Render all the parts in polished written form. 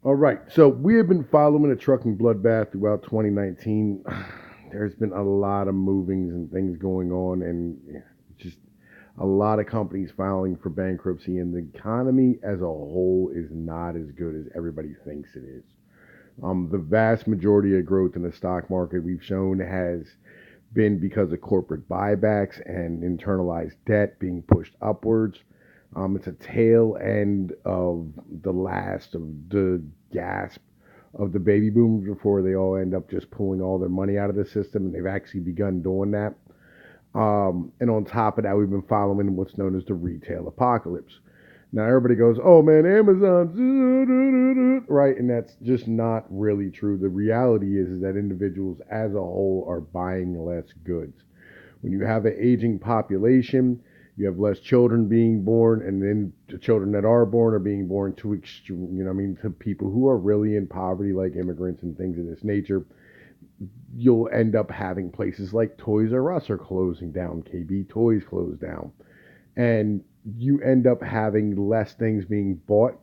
All right, so we have been following a trucking bloodbath throughout 2019. There's been a lot of movings and things going on, and just a lot of companies filing for bankruptcy, and the economy as a whole is not as good as everybody thinks it is. The vast majority of growth in the stock market we've shown has been because of corporate buybacks and internalized debt being pushed upwards. It's a tail end of the last of the gasp of the baby boomers before they all end up just pulling all their money out of the system, and they've actually begun doing that. And on top of that, we've been following what's known as the retail apocalypse. Now everybody goes, "Oh man, Amazon," right? And that's just not really true. The reality is that individuals as a whole are buying less goods. When you have an aging population, you have less children being born, and then the children that are born are being born to extreme, I mean, to people who are really in poverty, like immigrants and things of this nature. You'll end up having places like Toys R Us are closing down, KB Toys closed down, and you end up having less things being bought,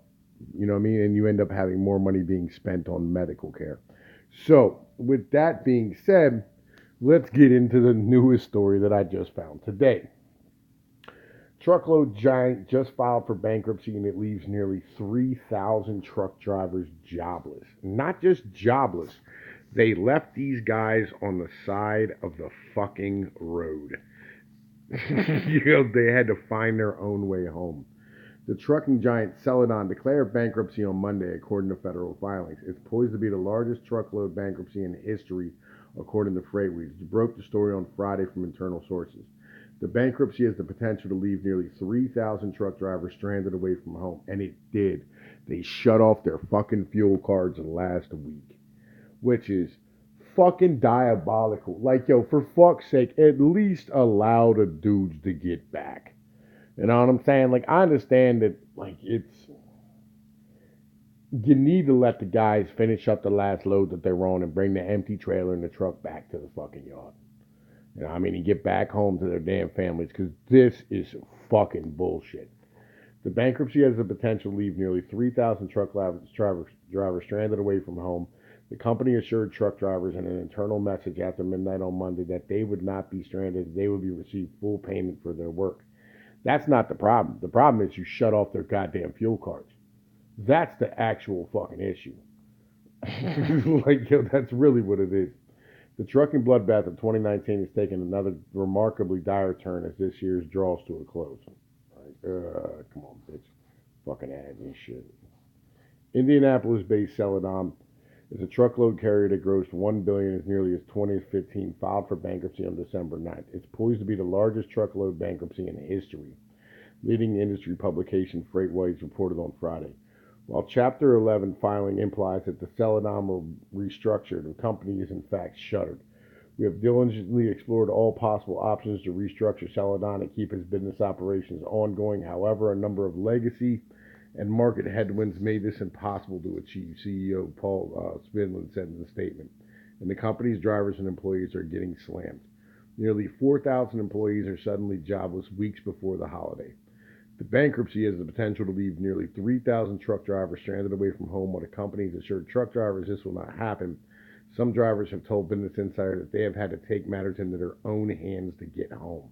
what I mean, and you end up having more money being spent on medical care. So, with that being said, let's get into the newest story that I just found today. Truckload giant just filed for bankruptcy and it leaves nearly 3,000 truck drivers jobless. Not just jobless, they left these guys on the side of the fucking road. They had to find their own way home. The trucking giant Celadon declared bankruptcy on Monday, according to federal filings. It's poised to be the largest truckload bankruptcy in history, according to FreightWaves. It broke the story on Friday from internal sources. The bankruptcy has the potential to leave nearly 3,000 truck drivers stranded away from home, and it did. They shut off their fucking fuel cards last week, which is fucking diabolical. Like, yo, for fuck's sake, at least allow the dudes to get back. You know what I'm saying? Like, I understand that, like, you need to let the guys finish up the last load that they're on and bring the empty trailer and the truck back to the fucking yard. You know, I mean, and get back home to their damn families because this is fucking bullshit. The bankruptcy has the potential to leave nearly 3,000 drivers stranded away from home. The company assured truck drivers in an internal message after midnight on Monday that they would not be stranded. They would be received full payment for their work. That's not the problem. The problem is you shut off their goddamn fuel cards. That's the actual fucking issue. Like, yo, that's really what it is. The trucking bloodbath of 2019 has taken another remarkably dire turn as this year's draws to a close. Like, come on, bitch. Fucking ads and shit. Indianapolis-based Celadon is a truckload carrier that grossed $1 billion as nearly as 2015, filed for bankruptcy on December 9th. It's poised to be the largest truckload bankruptcy in history. Leading industry publication FreightWaves reported on Friday. While Chapter 11 filing implies that the Celadon will restructure, the company is in fact shuttered. We have diligently explored all possible options to restructure Celadon and keep its business operations ongoing. However, a number of legacy and market headwinds made this impossible to achieve, CEO Paul Spindlin said in the statement. And the company's drivers and employees are getting slammed. Nearly 4,000 employees are suddenly jobless weeks before the holiday. The bankruptcy has the potential to leave nearly 3,000 truck drivers stranded away from home, while the company has assured truck drivers this will not happen. Some drivers have told Business Insider that they have had to take matters into their own hands to get home.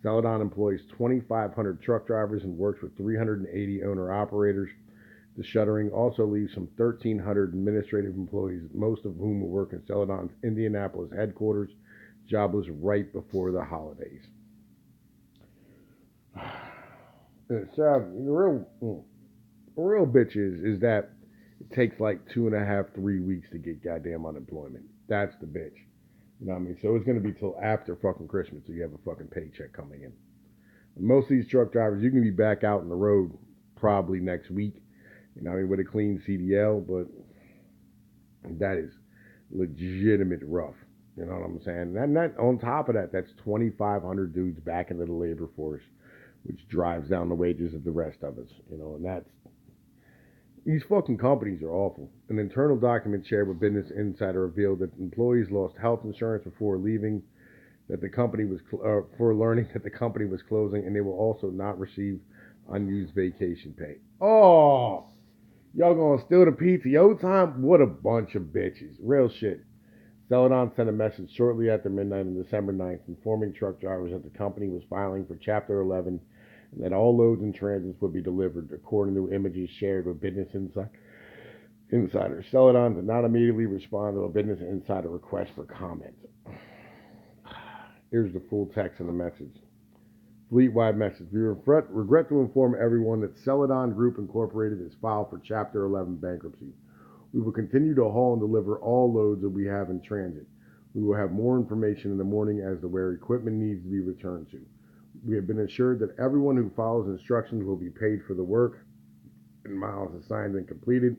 Celadon employs 2,500 truck drivers and works with 380 owner-operators. The shuttering also leaves some 1,300 administrative employees, most of whom will work in Celadon's Indianapolis headquarters, jobless right before the holidays. So the real bitch is that it takes like 2.5, 3 weeks to get goddamn unemployment. That's the bitch. You know what I mean? So it's gonna be till after fucking Christmas till you have a fucking paycheck coming in. Most of these truck drivers, you can be back out on the road probably next week. You know what I mean, with a clean CDL, but that is legitimate rough. You know what I'm saying? And that, on top of that, that's 2,500 dudes back into the labor force, which drives down the wages of the rest of us. You know, and that's these fucking companies are awful. An internal document shared with Business Insider revealed that employees lost health insurance before leaving, that the company was for learning that the company was closing, and they will also not receive unused vacation pay. Oh, Y'all gonna steal the PTO time? What a bunch of bitches. Real shit. Celadon sent a message shortly after midnight on December 9th informing truck drivers that the company was filing for Chapter 11 and that all loads and transits would be delivered, according to images shared with Business Insider. Celadon did not immediately respond to a Business Insider request for comment. Here's the full text of the message. Fleet-wide message. We regret to inform everyone that Celadon Group Incorporated is filed for Chapter 11 bankruptcy. We will continue to haul and deliver all loads that we have in transit. We will have more information in the morning as to where equipment needs to be returned to. We have been assured that everyone who follows instructions will be paid for the work and miles assigned and completed,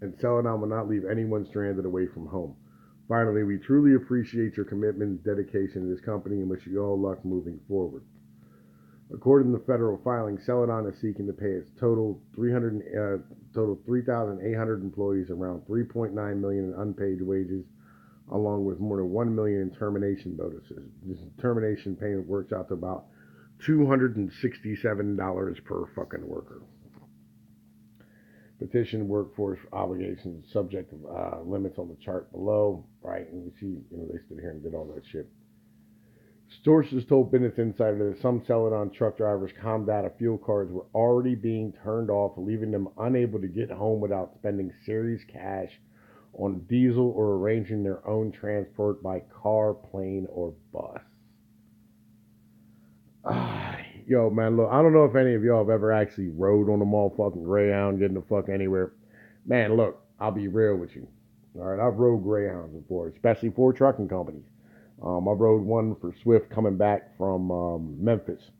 and Celadon will not leave anyone stranded away from home. Finally, we truly appreciate your commitment and dedication to this company and wish you all luck moving forward. According to the federal filing, Celadon is seeking to pay its total 3,800 employees around $3.9 million in unpaid wages, along with more than $1 million in termination bonuses. This termination payment works out to about $267 per fucking worker. Petition workforce obligations subject to limits on the chart below, right? And you see, they stood here and did all that shit. Sources told Business Insider that some Celadon truck drivers' Comdata fuel cards were already being turned off, leaving them unable to get home without spending serious cash on diesel or arranging their own transport by car, plane, or bus. Yo, man, look, I don't know if any of y'all have ever actually rode on a motherfucking Greyhound getting the fuck anywhere. Man, look, I'll be real with you. All right, I've rode Greyhounds before, especially for trucking companies. I rode one for Swift coming back from Memphis,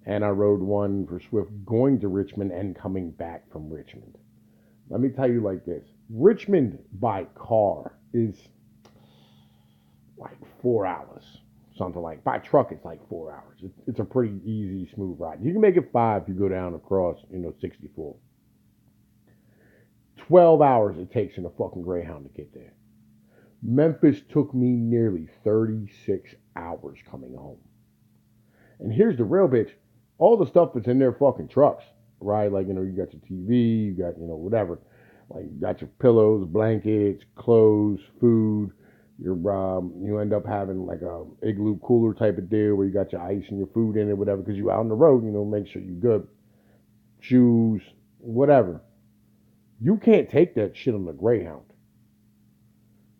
and I rode one for Swift going to Richmond and coming back from Richmond. Let me tell you like this. Richmond by car is like 4 hours. Something like, by truck, it's like 4 hours. It's a pretty easy, smooth ride. You can make it 5 if you go down across, 64. 12 hours it takes in a fucking Greyhound to get there. Memphis took me nearly 36 hours coming home. And here's the real bitch. All the stuff that's in their fucking trucks, right? Like, you got your TV, you got, whatever. Like, you got your pillows, blankets, clothes, food. You end up having like a igloo cooler type of deal where you got your ice and your food in it, whatever, because you out on the road, make sure you're good. Shoes, whatever. You can't take that shit on the Greyhound.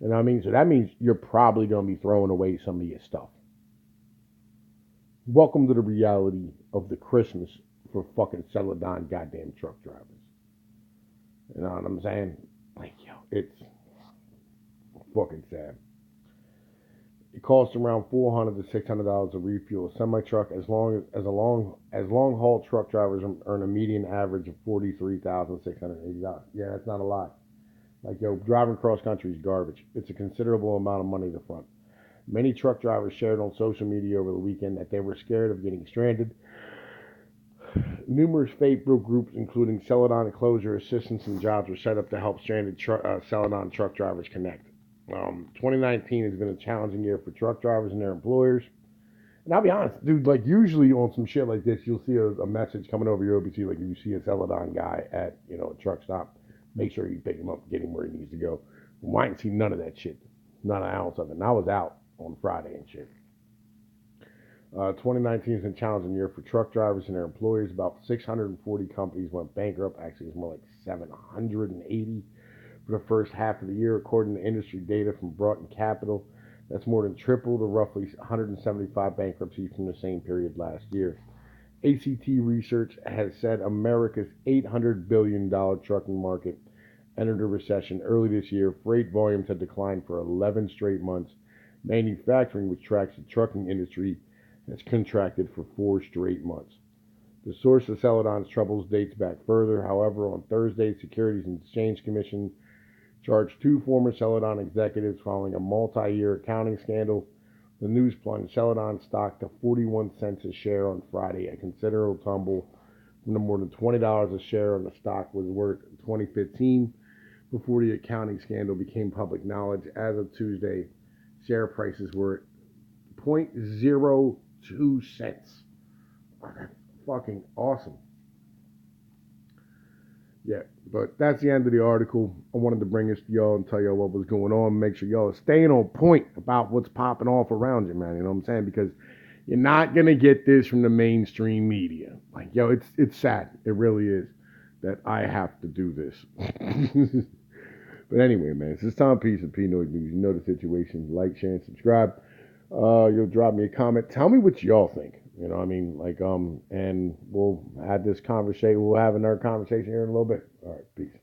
You know what I mean? So that means you're probably going to be throwing away some of your stuff. Welcome to the reality of the Christmas for fucking Celadon goddamn truck drivers. You know what I'm saying? Like, yo, it's fucking sad. It costs around $400 to $600 to refuel a semi truck, as long haul truck drivers earn a median average of $43,680. Yeah, that's not a lot. Like, yo, driving cross country is garbage. It's a considerable amount of money to front. Many truck drivers shared on social media over the weekend that they were scared of getting stranded. Numerous Facebook groups, including Celadon Closure Assistance and Jobs, were set up to help stranded Celadon truck drivers connect. 2019 has been a challenging year for truck drivers and their employers. And I'll be honest, dude, like, usually on some shit like this, you'll see a message coming over your OBC, like if you see a Celadon guy at, a truck stop, make sure you pick him up, get him where he needs to go. Well, I didn't see none of that shit. Not an ounce of it. And I was out on Friday and shit. 2019 has been a challenging year for truck drivers and their employers. About 640 companies went bankrupt. Actually, it's more like 780 for the first half of the year, according to industry data from Broughton Capital. That's more than triple the roughly 175 bankruptcies from the same period last year. ACT Research has said America's $800 billion trucking market entered a recession early this year. Freight volumes had declined for 11 straight months. Manufacturing, which tracks the trucking industry, has contracted for 4 straight months. The source of Celadon's troubles dates back further. However, on Thursday, Securities and Exchange Commission charged 2 former Celadon executives following a multi-year accounting scandal. The news plunged Celadon stock to 41 cents a share on Friday, a considerable tumble from the more than $20 a share on the stock was worth in 2015 before the accounting scandal became public knowledge. As of Tuesday, share prices were at 0.02 cents. Oh, that's fucking awesome. Yeah, but that's the end of the article. I wanted to bring this to y'all and tell y'all what was going on. Make sure y'all are staying on point about what's popping off around you, man. You know what I'm saying? Because you're not gonna get this from the mainstream media. Like, yo, it's sad. It really is that I have to do this. But anyway, man, it's time piece of P Noise News. You know the situation. Like, share, and subscribe. You'll drop me a comment. Tell me what y'all think. You know what I mean? Like, and we'll have this conversation. We'll have another conversation here in a little bit. All right, peace.